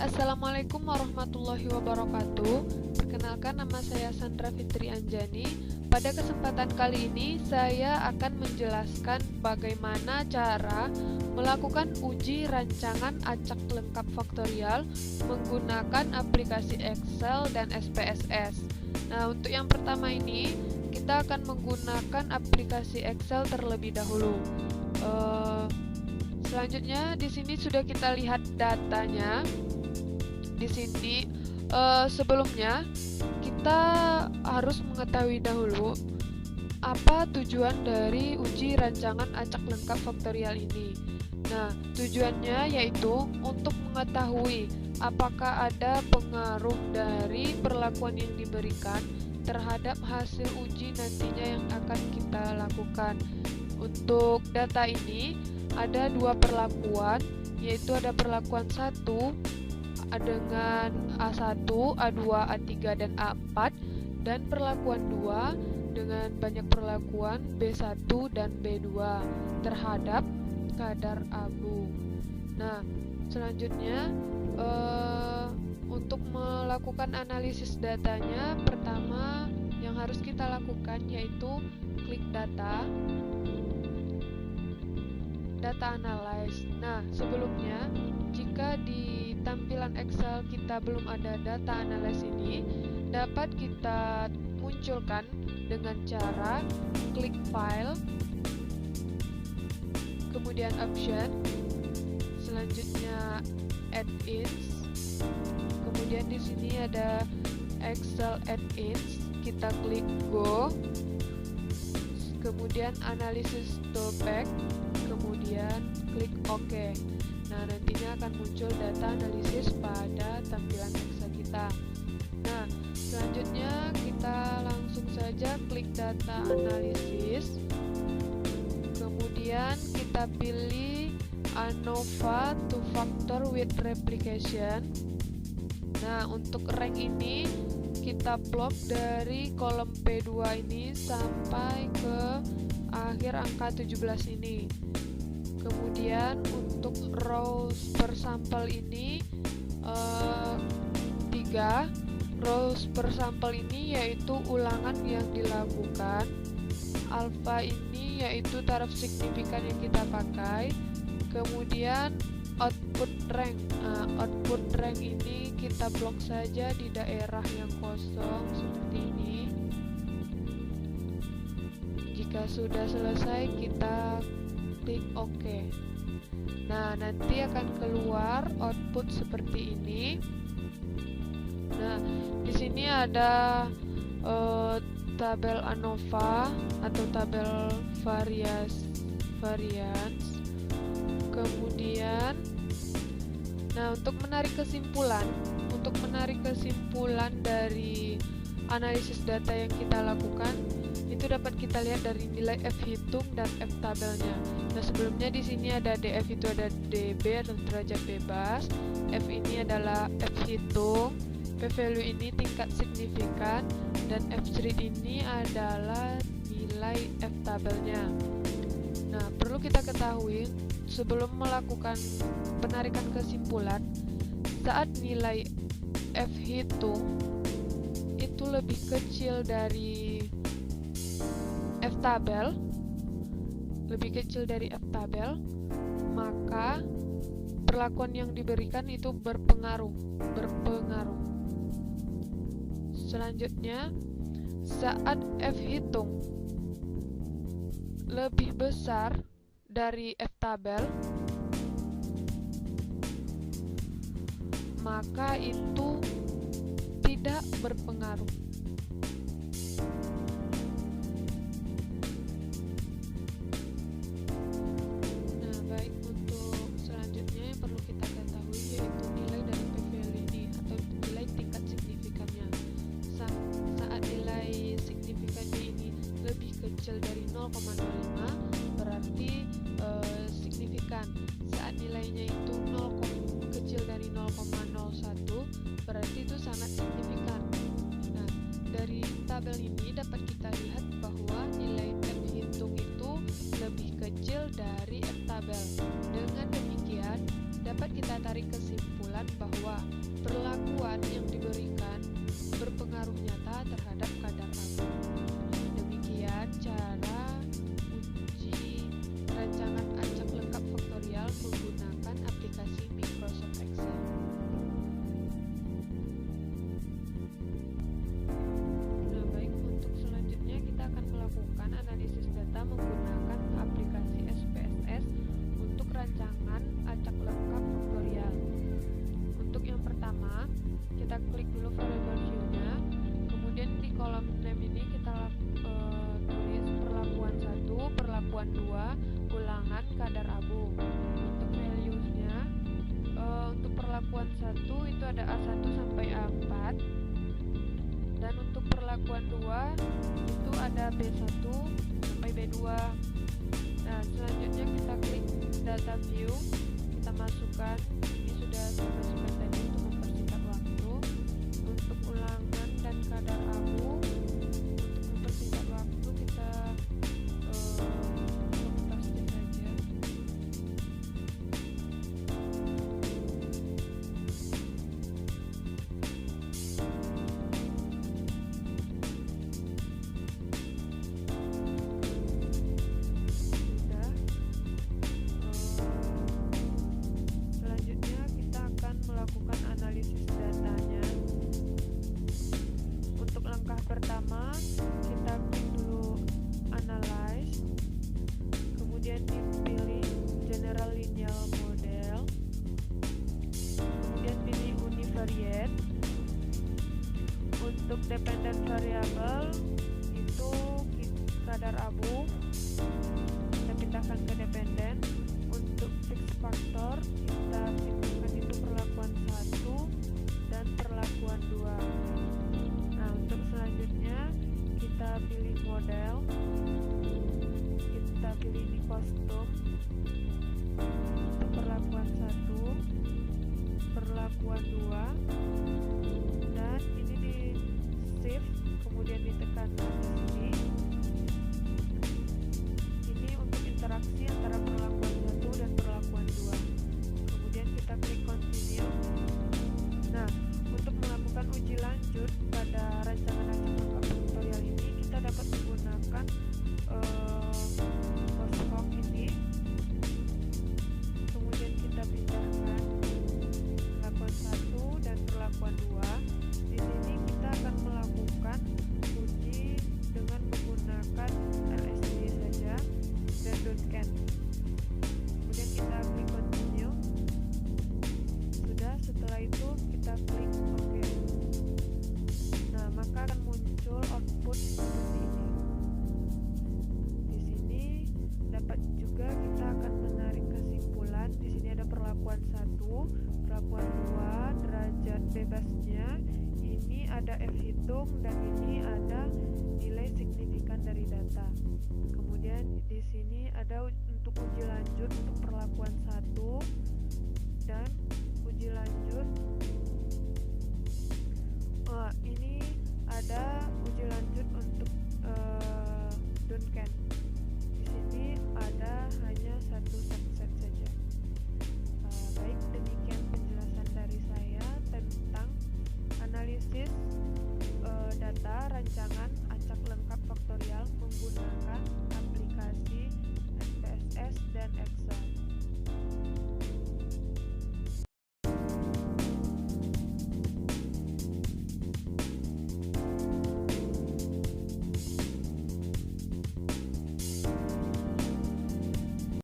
Assalamualaikum warahmatullahi wabarakatuh. Perkenalkan, nama saya Sandra Fitri Anjani. Pada kesempatan kali ini saya akan menjelaskan bagaimana cara melakukan uji rancangan acak lengkap faktorial menggunakan aplikasi Excel dan SPSS. Nah, untuk yang pertama ini kita akan menggunakan aplikasi Excel terlebih dahulu. Selanjutnya di sini sudah kita lihat datanya. Di sini sebelumnya kita harus mengetahui dahulu apa tujuan dari uji rancangan acak lengkap faktorial ini. Nah, tujuannya yaitu untuk mengetahui apakah ada pengaruh dari perlakuan yang diberikan terhadap hasil uji nantinya yang akan kita lakukan. Untuk data ini ada dua perlakuan, yaitu ada perlakuan 1 dengan A1, A2, A3, dan A4, dan perlakuan 2 dengan banyak perlakuan B1 dan B2 terhadap kadar abu. Nah, selanjutnya untuk melakukan analisis datanya, pertama yang harus kita lakukan yaitu klik data analyze. Nah, sebelumnya jika di tampilan Excel kita belum ada data analyze ini, dapat kita munculkan dengan cara klik file, kemudian option, selanjutnya add-ins, kemudian di sini ada Excel add-ins, kita klik go, kemudian analisis toolpath, kemudian klik OK. Nah, nantinya akan muncul data analisis pada tampilan Excel kita. Nah, selanjutnya kita langsung saja klik data analisis, kemudian kita pilih ANOVA two factor with replication. Nah, untuk rank ini kita plot dari kolom P2 ini sampai ke akhir angka 17 ini. Kemudian untuk rows per sampel ini 3 rows per sampel ini yaitu ulangan yang dilakukan. Alpha ini yaitu taraf signifikan yang kita pakai. Kemudian output rank. Output rank ini kita blok saja di daerah yang kosong seperti ini. Jika sudah selesai, kita klik OK. Nah, nanti akan keluar output seperti ini. Nah, di sini ada tabel ANOVA atau tabel variance. Kemudian, nah, untuk menarik kesimpulan dari analisis data yang kita lakukan, itu dapat kita lihat dari nilai F hitung dan F tabelnya. Nah, sebelumnya di sini ada DF, itu ada DB atau derajat bebas. F ini adalah F hitung, P value ini tingkat signifikan, dan F street ini adalah nilai F tabelnya. Nah, perlu kita ketahui sebelum melakukan penarikan kesimpulan, saat nilai F hitung itu lebih kecil dari F tabel, maka perlakuan yang diberikan itu berpengaruh. Selanjutnya, saat F hitung lebih besar dari F tabel, maka itu tidak berpengaruh. Kecil dari 0,05 berarti signifikan. Saat nilainya itu kecil dari 0,01 berarti itu sangat signifikan. Nah, dari tabel ini dapat kita lihat bahwa nilai F hitung itu lebih kecil dari F tabel. Dengan demikian dapat kita tarik kesimpulan menunjukkan bahwa perlakuan yang diberikan berpengaruh nyata terhadap kadar abu. Demikian cara uji rancangan acak lengkap faktorial menggunakan aplikasi Microsoft Excel. Nah, baik, untuk selanjutnya kita akan melakukan analisis data menggunakan aplikasi SPSS untuk rancangan acak lengkap faktorial. Untuk yang pertama, kita klik dulu variable view-nya, kemudian di kolom name ini kita tulis perlakuan 1, perlakuan 2, ulangan kadar abu. Untuk values-nya, untuk perlakuan 1 itu ada A1 sampai A4, dan untuk perlakuan 2 itu ada B1 sampai B2. Nah, selanjutnya kita klik data view, kita masukkan, ini sudah saya masukkan tadi untuk mempersingkat waktu. Untuk ulangan dan kadar abu, untuk mempersingkat waktu kita paste saja. Selanjutnya kita akan melakukan analisis datanya. Untuk langkah pertama, kita klik dulu Analyze, kemudian dipilih General Linear Model, kemudian pilih Univariate. Untuk Dependent Variable itu kadar abu, kita pindahkan ke dependen. Untuk Fixed Factor kita pindahkan itu perlakuan 1 dan perlakuan 2. Nah, untuk selanjutnya kita pilih model, kita pilih ini kostum. Untuk perlakuan 1, perlakuan 2, dan ini di shift kemudian ditekan di sini. Ini untuk interaksi antara perlakuan 1 dan perlakuan 2. Kemudian kita klik continue. Nah, untuk melakukan uji lanjut pada rancangan acak lengkap faktorial ini, kita dapat menggunakan Post-hoc ini. Kemudian kita pindahkan perlakuan 1 dan perlakuan 2. Di sini kita akan melakukan uji dengan menggunakan LSD saja dan .can. Kemudian kita klik continue. Sudah, setelah itu kita klik OK. Nah, maka akan muncul output seperti ini. Di sini dapat juga kita akan menarik kesimpulan. Di sini ada perlakuan 1, perlakuan 2, derajat bebasnya. Ini ada F hitung dan ini ada nilai signifikan dari data. Kemudian di sini ada untuk uji lanjut untuk perlakuan 1